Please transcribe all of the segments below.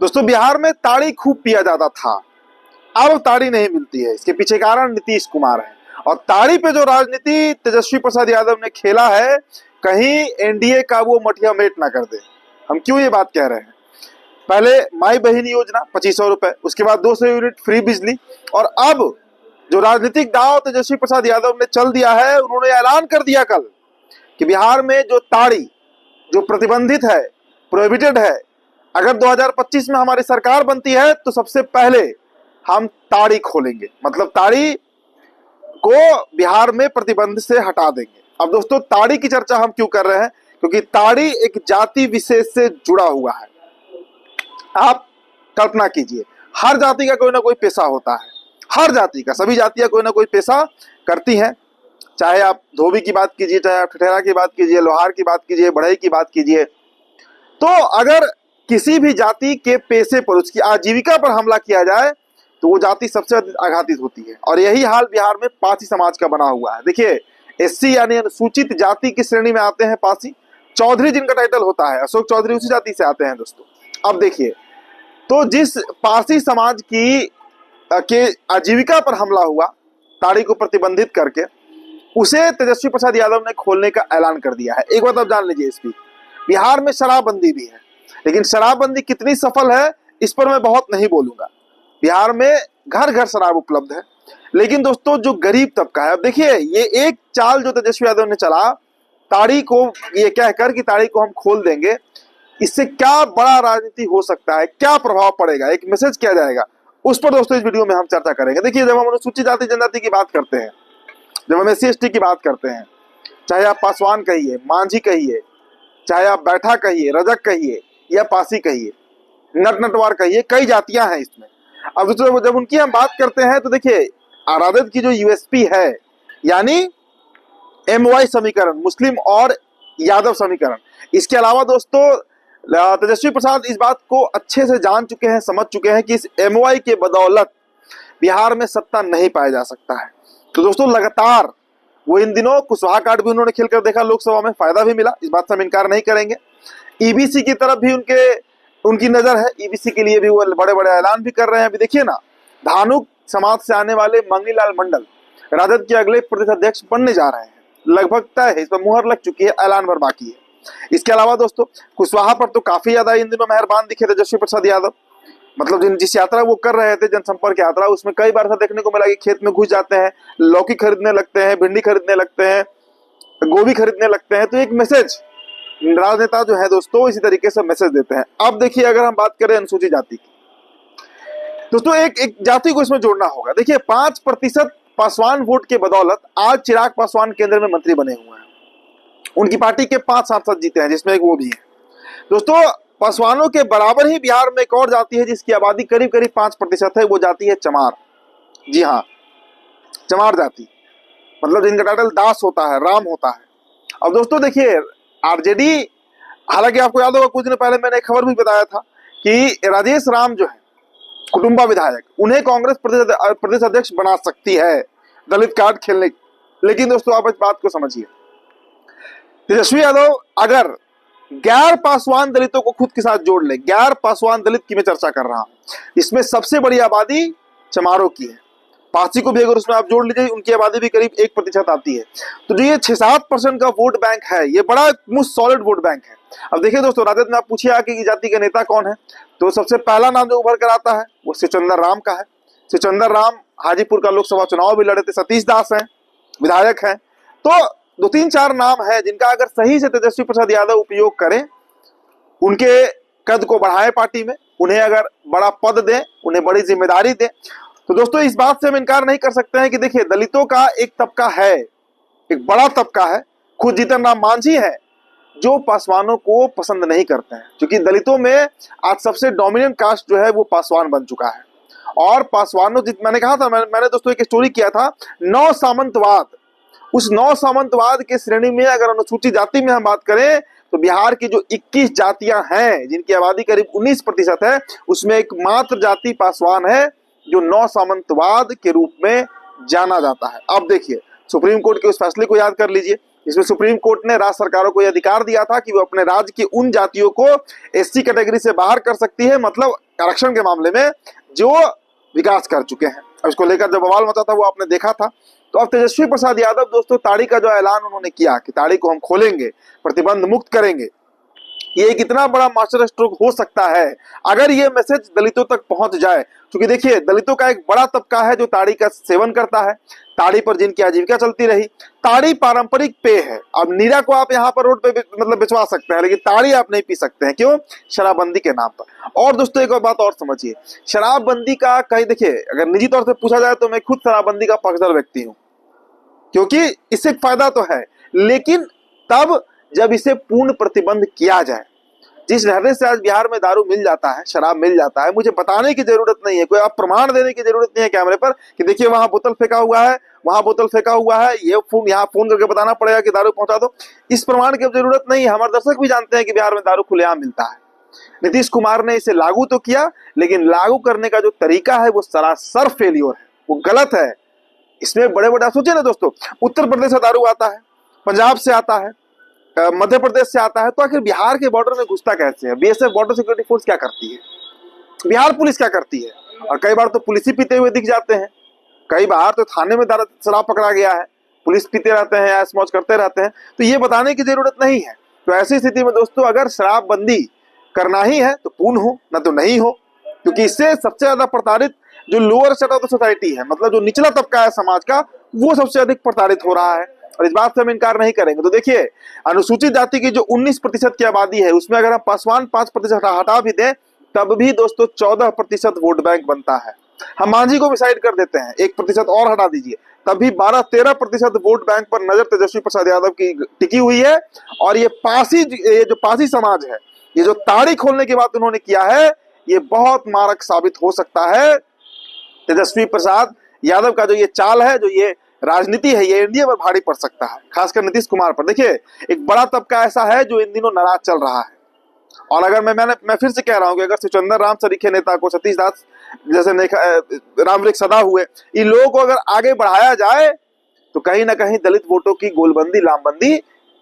दोस्तों बिहार में ताड़ी खूब पिया जाता था, अब ताड़ी नहीं मिलती है। इसके पीछे कारण नीतीश कुमार है और ताड़ी पे जो राजनीति तेजस्वी प्रसाद यादव ने खेला है, कहीं एनडीए का वो मठिया मेट ना कर दे। हम क्यों ये बात कह रहे हैं? पहले माई बहन योजना 2500 रुपए, उसके बाद 200 यूनिट फ्री बिजली, और अब जो राजनीतिक दांव तेजस्वी प्रसाद यादव ने चल दिया है, उन्होंने ऐलान कर दिया कल कि बिहार में जो ताड़ी जो प्रतिबंधित है, प्रोहिबिटेड है, अगर 2025 में हमारी सरकार बनती है तो सबसे पहले हम ताड़ी खोलेंगे, मतलब ताड़ी को बिहार में प्रतिबंध से हटा देंगे। अब दोस्तों ताड़ी की चर्चा हम क्यों कर रहे हैं? क्योंकि ताड़ी एक जाति विशेष से जुड़ा हुआ है। आप कल्पना कीजिए, हर जाति का कोई ना कोई पेशा होता है, हर जाति का, सभी जातियां कोई ना कोई पेशा करती हैं। चाहे आप धोबी की बात कीजिए, चाहे आप ठठेरा की बात कीजिए, लोहार की बात कीजिए, बढ़ई की बात कीजिए। तो अगर किसी भी जाति के पेशे पर, उसकी आजीविका पर हमला किया जाए तो वो जाति सबसे अधिक आघातित होती है, और यही हाल बिहार में पासी समाज का बना हुआ है। देखिए, एससी यानी अनुसूचित जाति की श्रेणी में आते हैं पासी, चौधरी जिनका टाइटल होता है, अशोक चौधरी उसी जाति से आते हैं दोस्तों। अब देखिए, तो जिस पारसी समाज की के आजीविका पर हमला हुआ ताड़ी को प्रतिबंधित करके, उसे तेजस्वी प्रसाद यादव ने खोलने का ऐलान कर दिया है। एक बात आप जान लीजिए, इसकी बिहार में शराबबंदी भी है, लेकिन शराबबंदी कितनी सफल है इस पर मैं बहुत नहीं बोलूंगा। बिहार में घर घर शराब उपलब्ध है, लेकिन दोस्तों जो गरीब तबका है, अब देखिए ये एक चाल जो तेजस्वी यादव ने चला, ताड़ी को ये कहकर कि ताड़ी को हम खोल देंगे, इससे क्या बड़ा राजनीति हो सकता है, क्या प्रभाव पड़ेगा, एक मैसेज किया जाएगा, उस पर दोस्तों इस वीडियो में हम चर्चा करेंगे। देखिए, जब हम अनुसूचित जाति जनजाति की बात करते हैं, जब हम SC ST की बात करते हैं, चाहे आप पासवान कहिए, मांझी कहिए, चाहे आप बैठा कहिए, रजक कहिए या पासी कहिए, नटवार कहिए, कई जातियां हैं इसमें। अब दोस्तों जब उनकी हम बात करते हैं तो देखिए, राजद की जो USP है, यानी MY समीकरण, मुस्लिम और यादव समीकरण, इसके अलावा दोस्तों तेजस्वी प्रसाद इस बात को अच्छे से जान चुके हैं, समझ चुके हैं कि इस MY के बदौलत बिहार में सत्ता नहीं पाया जा सकता है। तो दोस्तों लगातार वो इन दिनों कुशवाहा कार्ड भी उन्होंने खेलकर देखा, लोकसभा में फायदा भी मिला, इस बात से हम इनकार नहीं करेंगे। EBC की तरफ भी उनकी नजर है, EBC के लिए भी वो बड़े बड़े ऐलान भी कर रहे हैं। अभी देखिए ना, धानुक समाज से आने वाले मंगनीलाल मंडल राजद के अगले प्रदेश अध्यक्ष बनने जा रहे हैं, लगभग तय है, इस पर मुहर लग चुकी है, ऐलान भर बाकी है। इसके अलावा दोस्तों कुशवाहा पर तो काफी ज्यादा इन दिनों मेहरबान दिखे तेजस्वी प्रसाद यादव, मतलब जिस यात्रा वो कर रहे थे, जनसंपर्क यात्रा, उसमें कई बार ऐसा देखने को मिला कि खेत में घुस जाते हैं, लौकी खरीदने लगते हैं, भिंडी खरीदने लगते हैं, गोभी खरीदने लगते हैं। तो एक मैसेज राजनेता जो है दोस्तों इसी तरीके से मैसेज देते हैं। अब देखिए, अगर हम बात करें अनुसूचित जाति की, दोस्तों एक जाति को इसमें जोड़ना होगा। देखिए, 5% पासवान वोट के बदौलत आज चिराग पासवान केंद्र में मंत्री बने हुए हैं। उनकी पार्टी के 5 सांसद जीते हैं, जिसमें एक वो भी है। दोस्तों पासवानों के बराबर ही बिहार में एक और जाति है जिसकी आबादी करीब 5% है, वो जाति है चमार। जी हाँ, चमार जाति, मतलब जिनका टाइटल दास होता है, राम होता है। अब दोस्तों देखिए, आरजेडी, हालांकि आपको याद होगा कुछ दिन पहले मैंने एक खबर भी बताया था कि राजेश राम जो है कुटुंबा विधायक, उन्हें कांग्रेस प्रदेश अध्यक्ष बना सकती है दलित कार्ड खेलने। लेकिन दोस्तों आप इस बात को समझिए, तेजस्वी यादव अगर गैर पासवान दलितों को खुद के साथ जोड़ ले, गैर पासवान दलित की मैं चर्चा कर रहा हूं, इसमें सबसे बड़ी आबादी चमारों की है। पासी को भी अगर उसमें आप जोड़ लीजिए, उनकी आबादी भी करीब 1% आती है। तो जो ये 6-7% का वोट बैंक है, ये बड़ा मोस्ट सॉलिड वोट बैंक है। अब देखिए दोस्तों, राजद में आप पूछिए आके कि जाति के नेता कौन है, तो सबसे पहला नाम जो उभर कर आता है वो शिवचंद्र राम का है। शिवचंद्र राम हाजीपुर का लोकसभा चुनाव भी लड़े थे, सतीश दास हैं, विधायक हैं। तो 2-3-4 नाम है जिनका अगर सही से तेजस्वी प्रसाद यादव उपयोग करें, उनके कद को बढ़ाए पार्टी में, उन्हें अगर बड़ा पद दें, उन्हें बड़ी जिम्मेदारी दें, तो दोस्तों इस बात से हम इनकार नहीं कर सकते हैं कि देखिए, दलितों का एक तबका है, एक बड़ा तबका है, खुद जीतन राम मांझी है, जो पासवानों को पसंद नहीं करते हैं। क्योंकि दलितों में आज सबसे डोमिनेंट कास्ट जो है वो पासवान बन चुका है। और पासवानों, मैंने कहा था, मैंने दोस्तों एक स्टोरी किया था, 9 सामंतवाद, उस 9 सामंतवाद के श्रेणी में अगर अनुसूचित जाति में हम बात करें तो बिहार की जो 21 जातियां हैं जिनकी आबादी करीब 19% है, उसमें एकमात्र जाति पासवान है जो 9 सामंतवाद के रूप में जाना जाता है। अब देखिए, सुप्रीम कोर्ट के उस फैसले को याद कर लीजिए, इसमें सुप्रीम कोर्ट ने राज्य सरकारों को यह अधिकार दिया था कि वो अपने राज्य की उन जातियों को SC कैटेगरी से बाहर कर सकती है, मतलब आरक्षण के मामले में जो विकास कर चुके हैं। अब इसको लेकर जब बवाल मचा था वो आपने देखा था। तो अब तेजस्वी प्रसाद यादव दोस्तों ताड़ी का जो ऐलान उन्होंने किया कि ताड़ी को हम खोलेंगे, प्रतिबंध मुक्त करेंगे, ये कितना बड़ा मास्टर स्ट्रोक हो सकता है अगर ये मैसेज दलितों तक पहुंच जाए। क्योंकि देखिए दलितों का एक बड़ा तबका है जो ताड़ी का सेवन करता है, ताड़ी पर जिनकी आजीविका चलती रही। ताड़ी पारंपरिक पेय है। अब नीरा को आप यहाँ पर रोड पे मतलब बिचवा सकते हैं, लेकिन ताड़ी आप नहीं पी सकते हैं। क्यों? शराबबंदी के नाम पर। और दोस्तों एक और बात और समझिए, शराबबंदी का कहीं देखिए अगर निजी तौर से पूछा जाए तो मैं खुद शराबबंदी का पक्षधर व्यक्ति हूँ, क्योंकि इससे फायदा तो है, लेकिन तब जब इसे पूर्ण प्रतिबंध किया जाए। जिस लहरे से आज बिहार में दारू मिल जाता है, शराब मिल जाता है, मुझे बताने की जरूरत नहीं है, कोई आप प्रमाण देने की जरूरत नहीं है कैमरे पर कि देखिए वहां बोतल फेंका हुआ है, वहां बोतल फेंका हुआ है, ये फोन यहाँ फोन करके बताना पड़ेगा कि दारू पहुंचा दो। इस प्रमाण की जरूरत नहीं है। हमारे दर्शक भी जानते हैं कि बिहार में दारू खुलेआम मिलता है। नीतीश कुमार ने इसे लागू तो किया, लेकिन लागू करने का जो तरीका है वो सरासर फेलियर है, वो गलत है। इसमें बड़े बड़े सोचे ना दोस्तों, उत्तर प्रदेश से दारू आता है, पंजाब से आता है, मध्य प्रदेश से आता है, तो आखिर बिहार के बॉर्डर में घुसता कैसे है? बीएसएफ बॉर्डर सिक्योरिटी फोर्स क्या करती है? बिहार पुलिस क्या करती है? और कई बार तो पुलिस ही पीते हुए दिख जाते हैं। कई बार तो थाने में शराब पकड़ा गया है, पुलिस पीते रहते हैं, ऐश मौज करते रहते हैं। तो ये बताने की जरूरत नहीं है। तो ऐसी स्थिति में दोस्तों अगर शराबबंदी करना ही है तो पूर्ण हो, ना तो नहीं हो, क्योंकि इससे सबसे ज्यादा प्रताड़ित जो lower set of the society है, मतलब जो निचला तबका है समाज का, वो सबसे अधिक प्रताड़ित हो रहा है। और इस बात से हम इनकार नहीं करेंगे। तो देखिए अनुसूचित जाति की जो 19% की आबादी है, उसमें अगर हम पासवान 5% हटा भी दें तब भी दोस्तों 14% वोट बैंक बनता है। हम मांझी को भी साइड कर देते हैं, 1% और हटा दीजिए, तब भी 12-13% वोट बैंक पर नजर तेजस्वी प्रसाद यादव की टिकी हुई है। और ये जो पासी समाज है, ये जो ताड़ी खोलने की बात उन्होंने किया है, ये बहुत मारक साबित हो सकता है। तेजस्वी प्रसाद यादव का जो ये चाल है, जो ये राजनीति है, ये एनडीए पर भारी पड़ सकता है, खासकर नीतीश कुमार पर। देखिए एक बड़ा तबका ऐसा है जो इन दिनों नाराज चल रहा है। और अगर मैं फिर से कह रहा हूं कि अगर शिवचंद्र राम सरीखे नेता को, सतीश दास जैसे रामवृक्ष सदा हुए, इन लोगों को अगर आगे बढ़ाया जाए तो कहीं ना कहीं दलित वोटों की गोलबंदी लामबंदी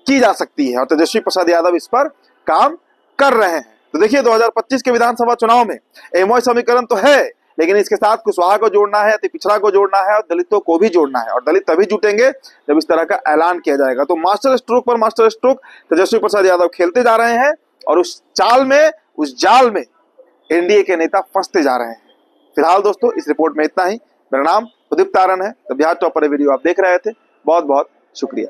की जा सकती है। और तेजस्वी प्रसाद यादव इस पर काम कर रहे हैं। तो देखिए 2025 के विधानसभा चुनाव में एमओ समीकरण तो है, लेकिन इसके साथ कुशवाहा को जोड़ना है, अति पिछड़ा को जोड़ना है और दलितों को भी जोड़ना है। और दलित तभी जुटेंगे जब इस तरह का ऐलान किया जाएगा। तो मास्टर स्ट्रोक पर मास्टर स्ट्रोक तेजस्वी प्रसाद यादव खेलते जा रहे हैं और उस चाल में, उस जाल में एनडीए के नेता फंसते जा रहे हैं। फिलहाल दोस्तों इस रिपोर्ट में इतना ही। मेरा नाम उदित तारण है। तो बिहार टॉपर वीडियो आप देख रहे थे। बहुत बहुत शुक्रिया।